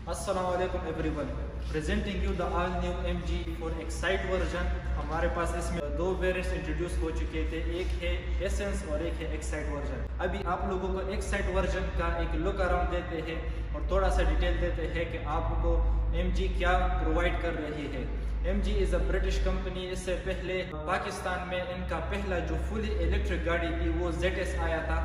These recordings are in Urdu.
السلام علیکم everyone, presenting you the all new MG four excite version. ہمارے پاس اس میں دو ویریئنٹس انٹروڈیوس ہو چکے تھے، ایک ہے ایسنس اور ایک ہے ایکسائٹ ورژن۔ ابھی آپ لوگوں کو ایکسائٹ ورژن کا ایک لک اراؤنڈ دیتے ہیں اور تھوڑا سا ڈیٹیل دیتے ہیں کہ آپ کو MG کیا پرووائڈ کر رہی ہے۔ MG is a British company. اس سے پہلے پاکستان میں ان کا پہلا جو فلی الیکٹرک گاڑی تھی وہ ZS آیا تھا،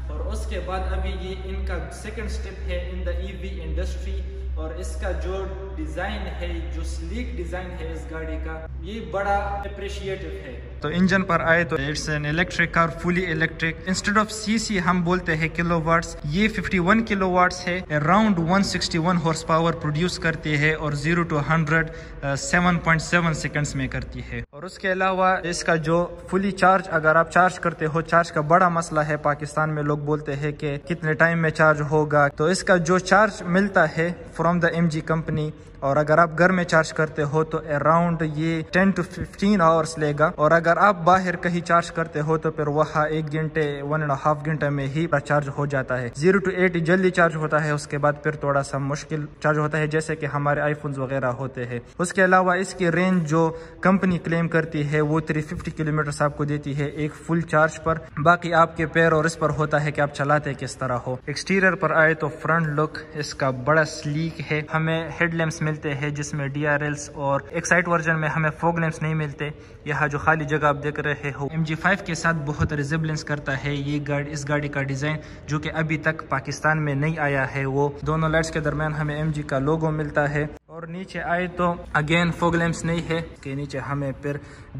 اور اس کے بعد ابھی یہ ان کا سیکنڈ سٹیپ ہے ان دا EV انڈسٹری۔ اور اس کا جو ڈیزائن ہے، جو سلیک ڈیزائن ہے اس گاڑی کا، یہ بڑا اپریشیٹو ہے۔ تو انجن پر آئے تو it's an electric car, fully electric. Instead of CC ہم بولتے ہیں کلو واٹس، یہ 51 کلو واٹس ہے، اراؤنڈ 161 ہارس پاور پروڈیوس کرتی ہے اور 0 to 100 7.7 سیکنڈز میں کرتی ہے۔ اور اس کے علاوہ اس کا جو فلی چارج اگر آپ چارج کرتے ہو، چارج کا بڑا مسئلہ ہے پاکستان میں، لوگ بولتے ہیں کہ کتنے ٹائم میں چارج ہوگا، تو اس کا جو چارج ملتا ہے فرام دا MG کمپنی، اور اگر آپ گھر میں چارج کرتے ہو تو اراؤنڈ یہ 10 to 15 آورس لے گا، اور اگر آپ باہر کہیں چارج کرتے ہو تو پھر وہاں 1 گھنٹے 1.5 گھنٹے میں ہی چارج ہو جاتا ہے۔ 0 to 8 جلدی چارج ہوتا ہے، اس کے بعد پھر تھوڑا سا مشکل چارج ہوتا ہے، جیسے کہ ہمارے آئی فونز وغیرہ ہوتے ہیں۔ اس کے علاوہ اس کی رینج جو کمپنی کلیم کرتی ہے وہ 350 کلومیٹر آپ کو دیتی ہے ایک فل چارج پر۔ باقی آپ کے پیر اور اس پر ہوتا ہے کہ آپ چلاتے کس طرح ہو۔ ایکسٹیریئر پر آئے تو فرنٹ لک اس کا بڑا سلیک ہے۔ ہمیں ہیڈ لیمپس ملتے ہیں جس میں DRLs، اور ایکسائٹ ورژن میں ہمیں فوگ لیمپس نہیں ملتے۔ یہاں جو خالی جگہ آپ دیکھ رہے ہو MG5 کے ساتھ بہت ریزیبلنس کرتا ہے یہ گاڑی، اس گاڑی کا ڈیزائن جو کہ ابھی تک پاکستان میں نہیں آیا ہے۔ وہ دونوں لائٹس کے درمیان ہمیں MG کا لوگو ملتا ہے۔ اور نیچے آئے تو اگین فوگ لیمپس نہیں ہے، کے نیچے ہمیں پھر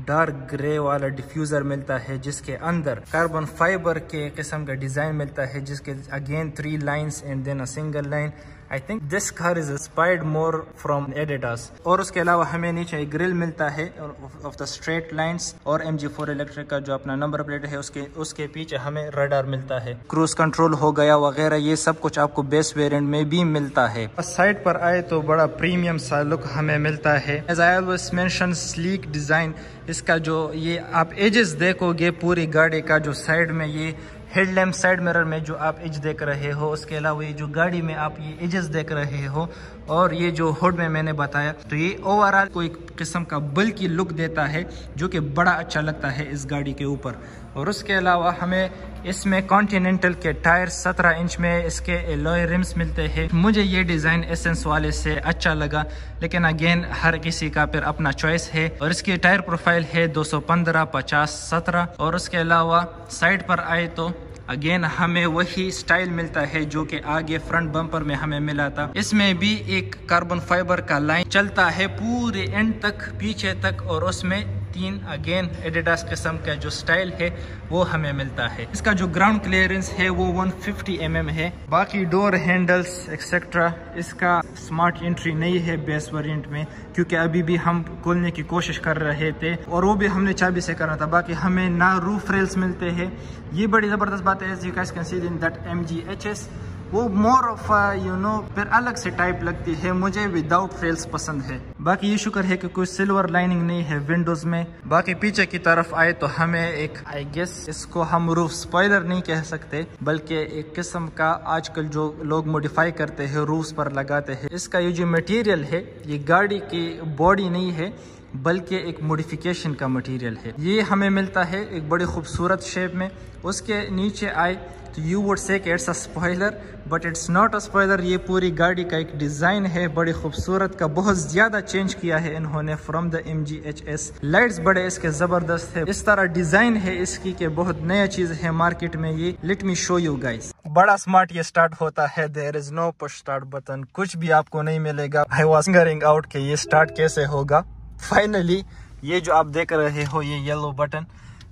ڈارک گرے والا ڈیفیوزر ملتا ہے جس کے اندر کاربن فائبر کے قسم کا ڈیزائن ملتا ہے، جس کے again 3 lines and then a single line. I think this car is inspired more from Adidas۔ اور اس کے علاوہ ہمیں نیچے ایک گرل ملتا ہے of the straight lines، اور MG4 electric کا جو اپنا نمبر پلیٹ ہے اس کے پیچھے ہمیں ریڈار ملتا ہے۔ کروز کنٹرول ہو گیا وغیرہ، یہ سب کچھ آپ کو بیس ویرینٹ میں بھی ملتا ہے۔ سائڈ پر آئے تو بڑا پریمیم سا لک ہمیں ملتا ہے۔ As I always mention sleek design، اس کا جو یہ آپ ایجز دیکھو گے پوری گاڑی کا، جو سائڈ میں یہ ہیڈ لیمپ سائڈ مرر میں جو آپ ایج دیکھ رہے ہو، اس کے علاوہ یہ جو گاڑی میں آپ یہ ایجز دیکھ رہے ہو، اور یہ جو ہوڈ میں نے بتایا، تو یہ اوورال کوئی قسم کا بلکی لک دیتا ہے جو کہ بڑا اچھا لگتا ہے اس گاڑی کے اوپر۔ اور اس کے علاوہ ہمیں اس میں کانٹیننٹل کے ٹائر 17 انچ میں اس کے الوئے رمز ملتے ہیں۔ مجھے یہ ڈیزائن ایسنس والے سے اچھا لگا، لیکن اگین ہر کسی کا پھر اپنا چوائس ہے۔ اور اس کی ٹائر پروفائل ہے 215 50 17۔ اور اس کے علاوہ سائڈ پر آئے تو اگین ہمیں وہی سٹائل ملتا ہے جو کہ آگے فرنٹ بمپر میں ہمیں ملا تھا۔ اس میں بھی ایک کاربن فائبر کا لائن چلتا ہے پورے اینڈ تک پیچھے تک، اور اس میں 3 اگین ایڈیڈاس قسم کا جو سٹائل ہے وہ ہمیں ملتا ہے۔ اس کا جو گراؤنڈ کلیئرنس ہے وہ 150 mm ہے۔ باقی ڈور ہینڈلز ایکسیکٹرا اس کا سمارٹ انٹری نہیں ہے بیس ویرینٹ میں، کیونکہ ابھی بھی ہم کھولنے کی کوشش کر رہے تھے، اور وہ بھی ہم نے چابی سے کرنا تھا۔ باقی ہمیں نہ روف ریلز ملتے ہیں، یہ بڑی زبردست بات ہے۔ As you guys can see in that MG HS، وہ مور آف پھر الگ سے ٹائپ لگتی ہے، مجھے وداؤٹ ریلز پسند ہے۔ باقی یہ شکر ہے کہ کوئی سلور لائننگ نہیں ہے ونڈوز میں۔ باقی پیچھے کی طرف آئے تو ہمیں ایک آئی گیس اس کو ہم روف سپوائلر نہیں کہہ سکتے، بلکہ ایک قسم کا آج کل جو لوگ موڈیفائی کرتے ہیں روفز پر لگاتے ہیں، اس کا یہ جو میٹیریل ہے یہ گاڑی کی باڈی نہیں ہے بلکہ ایک موڈیفیکیشن کا مٹیریل ہے۔ یہ ہمیں ملتا ہے ایک بڑی خوبصورت شیپ میں۔ اس کے نیچے آئے تو یو وڈ سے کہ it's a spoiler, but it's not a spoiler. یہ پوری گاڑی کا ایک ڈیزائن ہے بڑی خوبصورت کا، بہت زیادہ چینج کیا ہے انہوں نے from the MG HS۔ Lights بڑے اس کے زبردست ہے، اس طرح ڈیزائن ہے اس کی کہ بہت نیا چیز ہے مارکیٹ میں یہ۔ Let me show you guys, بڑا سمارٹ یہ سٹارٹ ہوتا ہے، دیر is know push start button, کچھ بھی آپ کو نہیں ملے گا۔ آئی واز فنگرنگ آؤٹ کہ یہ سٹارٹ کیسے ہوگا۔ فائنلی یہ جو آپ دیکھ رہے ہو یہ یلو بٹن،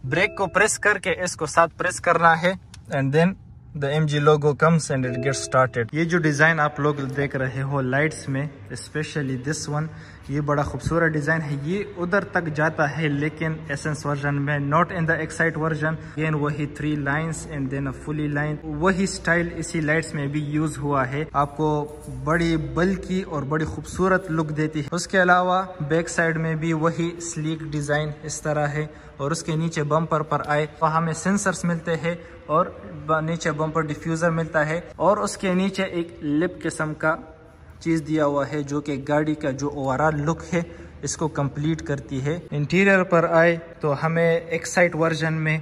بریک کو پریس کر کے اس کو ساتھ پریس کرنا ہے، and then the MG logo comes and it gets started۔ یہ جو ڈیزائن آپ لوگ دیکھ رہے ہو لائٹس میں، اسپیشلی دس ون، یہ بڑا خوبصورت ڈیزائن ہے۔ یہ ادھر تک جاتا ہے لیکن ایسنس ورژن میں، not in the excite version. Again وہی 3 lines and then a fully line, وہی سٹائل اسی لائٹس میں بھی یوز ہوا ہے، آپ کو بڑی بلکی اور بڑی خوبصورت لک دیتی ہے۔ اس کے علاوہ بیک سائڈ میں بھی وہی سلیک ڈیزائن اس طرح ہے، اور اس کے نیچے بمپر پر آئے تو ہمیں سینسرز ملتے ہیں، اور نیچے بمپر ڈیفیوزر ملتا ہے، اور اس کے نیچے ایک لپ قسم کا چیز دیا ہوا ہے جو کہ گاڑی کا جو اوورآل لک ہے اس کو کمپلیٹ کرتی ہے۔ انٹیریئر پر آئے تو ہمیں ایکسائٹ ورژن میں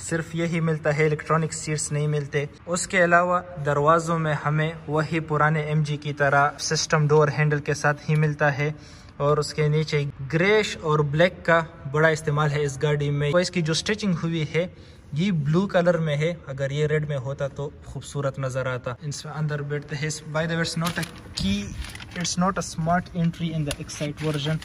صرف یہی ملتا ہے، الیکٹرانک سیٹس نہیں ملتے۔ اس کے علاوہ دروازوں میں ہمیں وہی پرانے ایم جی کی طرح سسٹم ڈور ہینڈل کے ساتھ ہی ملتا ہے، اور اس کے نیچے گریش اور بلیک کا بڑا استعمال ہے اس گاڑی میں۔ اس کی جو اسٹچنگ ہوئی ہے یہ بلو کلر میں ہے، اگر یہ ریڈ میں ہوتا تو خوبصورت نظر آتا۔ اس میں اندر بیٹھتے ہیں۔ By the way it's not a key, it's not a smart entry in the excite version.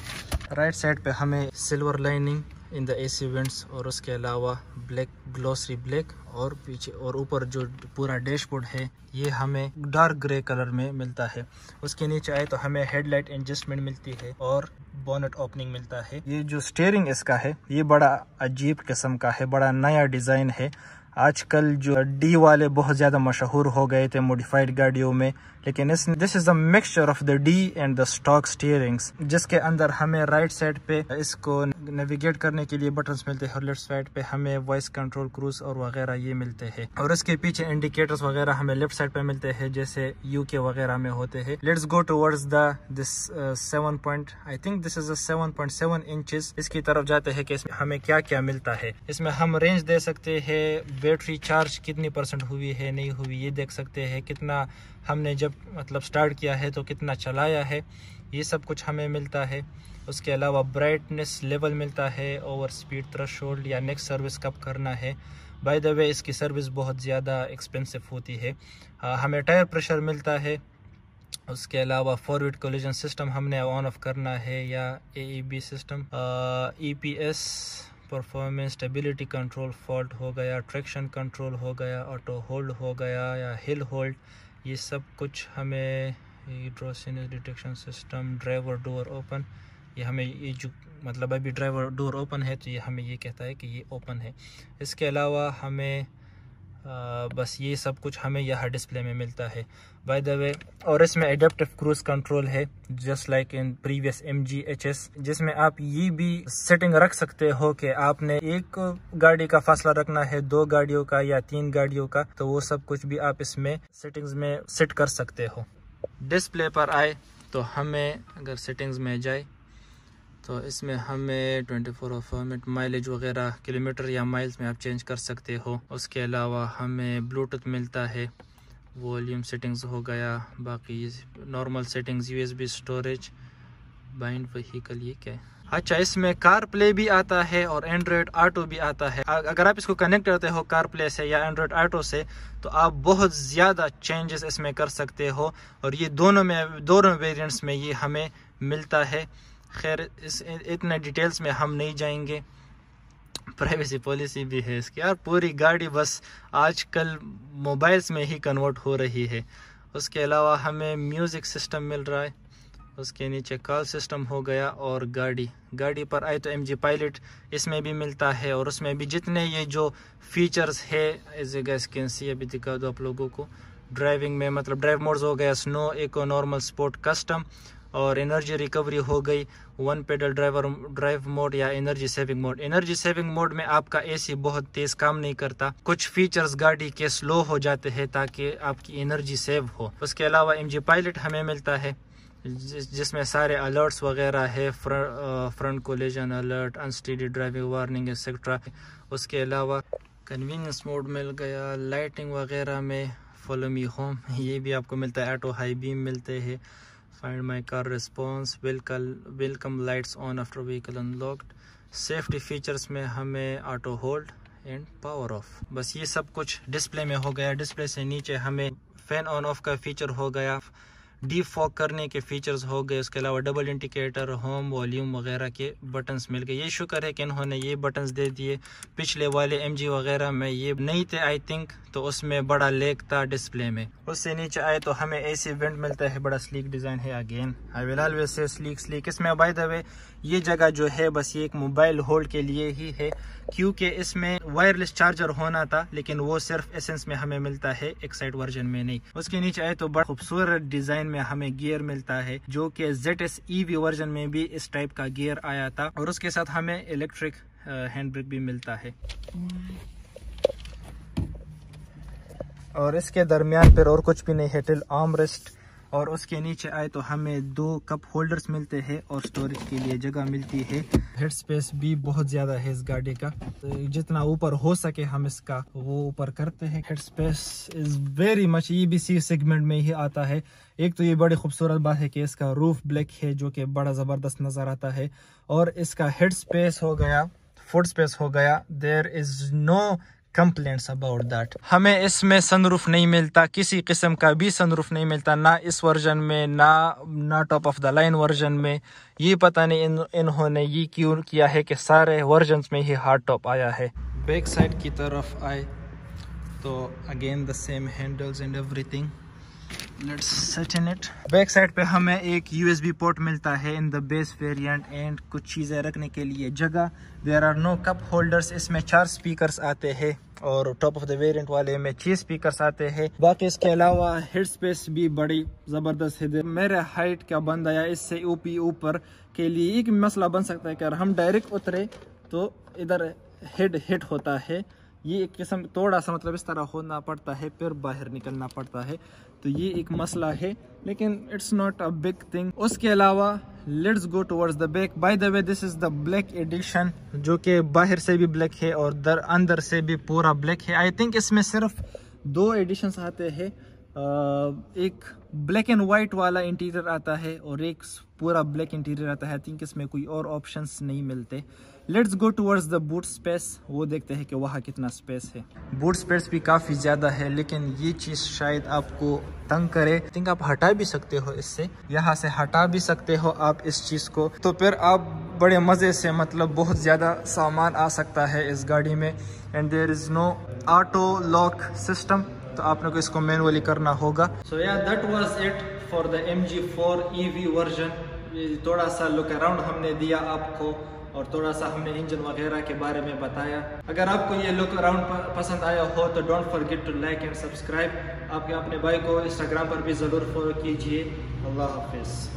Right side پہ ہمیں silver lining in the A C vents, اور اس کے علاوہ بلیک گلوسری بلیک، اور پیچھے اور اوپر جو پورا ڈیش بورڈ ہے یہ ہمیں ڈارک گرے کلر میں ملتا ہے۔ اس کے نیچے آئے تو ہمیں ہیڈ لائٹ ایڈجسٹمنٹ ملتی ہے اور بونٹ اوپننگ ملتا ہے۔ یہ جو اسٹیئرنگ اس کا ہے یہ بڑا عجیب قسم کا ہے، بڑا نیا ڈیزائن ہے۔ آج کل جو ڈی والے بہت زیادہ مشہور ہو گئے تھے موڈیفائڈ گاڑیوں میں، لیکن this is a mixture of the D and the stock steerings, جس کے اندر ہمیں رائٹ سائڈ پہ اس کو نیویگیٹ کرنے کے لیے بٹنز ملتے ہیں، اور لیفٹ سائڈ پہ ہمیں وائس کنٹرول، کروز اور وغیرہ یہ ملتے ہیں، اور اس کے پیچھے انڈیکیٹرز وغیرہ ہمیں لیفٹ سائڈ پہ ملتے ہیں جیسے یو کے وغیرہ میں ہوتے ہیں۔ Let's go towards the this 7.7 inches, اس کی طرف جاتے ہیں کہ اس میں ہمیں کیا کیا ملتا ہے۔ اس میں ہم رینج دے سکتے ہیں، بیٹری چارج کتنی پرسنٹ ہوئی ہے نہیں ہوئی یہ دیکھ سکتے ہیں، کتنا ہم نے جب سٹارٹ کیا ہے تو کتنا چلایا ہے، یہ سب کچھ ہمیں ملتا ہے۔ اس کے علاوہ برائٹنس لیول ملتا ہے، اوور سپیڈ تھریشولڈ یا نیکسٹ سروس کب کرنا ہے۔ بائی دا وے اس کی سروس بہت زیادہ ایکسپینسو ہوتی ہے۔ ہمیں ٹائر پریشر ملتا ہے۔ اس کے علاوہ فارورڈ کولیجن سسٹم ہم نے آن آف کرنا ہے، یا AEB system, EPS performance, stability control, fault ہو گیا، ٹریکشن کنٹرول ہو گیا، آٹو ہولڈ ہو گیا یا ہل ہولڈ، یہ سب کچھ ہمیں، ہائیڈروسینس ڈیٹیکشن سسٹم، ڈرائیور ڈور اوپن، یہ ہمیں یہ جو ابھی ڈرائیور ڈور اوپن ہے تو یہ ہمیں یہ کہتا ہے کہ یہ اوپن ہے۔ اس کے علاوہ ہمیں بس یہ سب کچھ ہمیں یہاں ڈسپلے میں ملتا ہے بائی دا وے۔ اور اس میں ایڈپٹیو کروز کنٹرول ہے، just like in previous MG HS، جس میں آپ یہ بھی سیٹنگ رکھ سکتے ہو کہ آپ نے ایک گاڑی کا فاصلہ رکھنا ہے، 2 گاڑیوں کا یا 3 گاڑیوں کا، تو وہ سب کچھ بھی آپ اس میں سیٹنگز میں سیٹ کر سکتے ہو۔ ڈسپلے پر آئے تو ہمیں اگر سیٹنگز میں جائے تو اس میں ہمیں 24 فارمیٹ، مائلیج وغیرہ کلومیٹر یا مائلز میں آپ چینج کر سکتے ہو۔ اس کے علاوہ ہمیں بلوٹوتھ ملتا ہے، والیوم سیٹنگز ہو گیا، باقی normal settings, USB storage, bind vehicle, یہ کیا ہے؟ اچھا، اس میں کار پلے بھی آتا ہے اور اینڈرائڈ آٹو بھی آتا ہے۔ اگر آپ اس کو کنیکٹ کرتے ہو کار پلے سے یا اینڈرائڈ آٹو سے تو آپ بہت زیادہ چینجز اس میں کر سکتے ہو، اور یہ دونوں ویریئنٹس میں یہ ہمیں ملتا ہے۔ خیر اتنے ڈیٹیلز میں ہم نہیں جائیں گے، پرائیویسی پالیسی بھی ہے اس کی، یار پوری گاڑی بس آج کل موبائلز میں ہی کنورٹ ہو رہی ہے۔ اس کے علاوہ ہمیں میوزک سسٹم مل رہا ہے، اس کے نیچے کال سسٹم ہو گیا، اور گاڑی پر آئے تو MG پائلٹ اس میں بھی ملتا ہے، اور اس میں بھی جتنے یہ جو فیچرز ہے as a guess can see, ابھی دکھا دو آپ لوگوں کو۔ ڈرائیونگ میں ڈرائیو موڈز ہو گیا، snow, eco, normal, sport, custom, اور انرجی ریکوری ہو گئی، 1 پیڈل ڈرائیو موڈ یا energy saving mode. Energy saving mode میں آپ کا AC بہت تیز کام نہیں کرتا، کچھ فیچرز گاڑی کے سلو ہو جاتے ہیں تاکہ آپ کی انرجی سیو ہو۔ اس کے علاوہ MG پائلٹ ہمیں ملتا ہے، جس میں سارے الرٹس وغیرہ ہے، front collision alert, unsteady driving warning etcetera. اس کے علاوہ کنوینئنس موڈ مل گیا، لائٹنگ وغیرہ میں فالو می ہوم یہ بھی آپ کو ملتا ہے، آٹو ہائی بیم ملتے ہیں، find my car response, welcome lights on after vehicle unlocked. Safety features میں ہمیں auto hold and power off, بس یہ سب کچھ ڈسپلے میں ہو گیا۔ ڈسپلے سے نیچے ہمیں فین آن آف کا فیچر ہو گیا، ڈی فاگ کرنے کے فیچرز ہو گئے، اس کے علاوہ ڈبل انڈیکیٹر، ہوم، والیوم وغیرہ کے بٹنز مل گئے۔ یہ شکر ہے کہ انہوں نے یہ بٹنز دے دیے، پچھلے والے MG وغیرہ میں یہ نہیں تھے آئی تھنک، تو اس میں بڑا لیک تھا ڈسپلے میں۔ اس سے نیچے آئے تو ہمیں AC وینٹ ملتا ہے، بڑا سلیک ڈیزائن ہے، again I will always say sleek. اس میں بائی دا وے یہ جگہ جو ہے بس یہ ایک موبائل ہولڈ کے لیے ہی ہے، کیونکہ اس میں وائرلیس چارجر ہونا تھا، لیکن وہ صرف ایسنس میں ہمیں ملتا ہے، ایکسائٹ ورژن میں نہیں۔ اس کے نیچے آئے تو بڑا خوبصورت ڈیزائن میں ہمیں گیئر ملتا ہے، جو کہ ZS EV ورژن میں بھی اس ٹائپ کا گیئر آیا تھا، اور اس کے ساتھ ہمیں الیکٹرک ہینڈ بریک بھی ملتا ہے۔ اور اس کے درمیان پھر اور کچھ بھی نہیں ہے ٹل آرم ریسٹ، اور اس کے نیچے آئے تو ہمیں 2 کپ ہولڈرز ملتے ہیں اور سٹوریج کے لیے جگہ ملتی ہے. ہیڈ سپیس بھی بہت زیادہ ہے اس گاڑی کا, تو جتنا اوپر ہو سکے ہم اس کا وہ اوپر کرتے ہیں. Head space is very much EBC segment میں ہی آتا ہے. ایک تو یہ بڑی خوبصورت بات ہے کہ اس کا روف بلیک ہے جو کہ بڑا زبردست نظر آتا ہے, اور اس کا ہیڈ سپیس ہو گیا, فوٹ سپیس ہو گیا, دیر is know complaints about that. ہمیں اس میں سن روف نہیں ملتا, کسی قسم کا بھی سن روف نہیں ملتا, نہ اس ورژن میں نہ top of the line version میں. یہ پتہ نہیں انہوں نے یہ کیوں کیا ہے کہ سارے ورژنز میں ہی ہارڈ ٹاپ آیا ہے. بیک سائڈ کی طرف آئے تو again the same handles and everything. Let's sit in it. Back side پہ ہمیں ایک USB پورٹ ملتا ہے ان دا بیس ویریانٹ, اینڈ کچھ چیزیں رکھنے کے لیے جگہ. There are no cup holders. اس میں 4 سپیکرز آتے ہیں اور ٹاپ آف دا ویریانٹ والے میں 6 سپیکرز آتے ہیں. باقی اس کے علاوہ ہیڈ سپیس بھی بڑی زبردست ہے. میرے ہائٹ کا بندہ یا اس سے اوپر کے لیے ایک مسئلہ بن سکتا ہے کہ اگر ہم ڈائریکٹ اترے تو ادھر ہیڈ ہٹ ہوتا ہے. یہ ایک قسم تھوڑا سا مطلب اس طرح ہونا پڑتا ہے, پھر باہر نکلنا پڑتا ہے, تو یہ ایک مسئلہ ہے, لیکن it's not a big thing. اس کے علاوہ let's go towards the back. By the way this is the black edition, جو کہ باہر سے بھی بلیک ہے اور اندر سے بھی پورا بلیک ہے. آئی تھنک اس میں صرف 2 ایڈیشنز آتے ہیں, ایک بلیک اینڈ وائٹ والا انٹیریئر آتا ہے اور ایک پورا بلیک انٹیریئر آتا ہے. آئی تھنک اس میں کوئی اور آپشنس نہیں ملتے. Let's go towards the boot space. وہ دیکھتے ہیں کہ وہاں کتنا سپیس ہے. بوٹ سپیس بھی کافی زیادہ ہے, لیکن یہ چیز شاید آپ کو تنگ کرے. آئی تھنک آپ ہٹا بھی سکتے ہو, اس سے یہاں سے ہٹا بھی سکتے ہو آپ اس چیز کو, تو پھر آپ بڑے مزے سے مطلب بہت زیادہ سامان آ سکتا ہے اس گاڑی میں. And there is no auto lock system, تو آپ نے کو اس کو مینولی کرنا ہوگا. سو یا that was it for the MG4 EV version. تھوڑا سا لک اراؤنڈ ہم نے دیا آپ کو, اور تھوڑا سا ہم نے انجن وغیرہ کے بارے میں بتایا. اگر آپ کو یہ لک اراؤنڈ پسند آیا ہو تو don't forget to like and subscribe. آپ کے اپنے بھائی کو انسٹاگرام پر بھی ضرور فالو کیجیے. اللہ حافظ.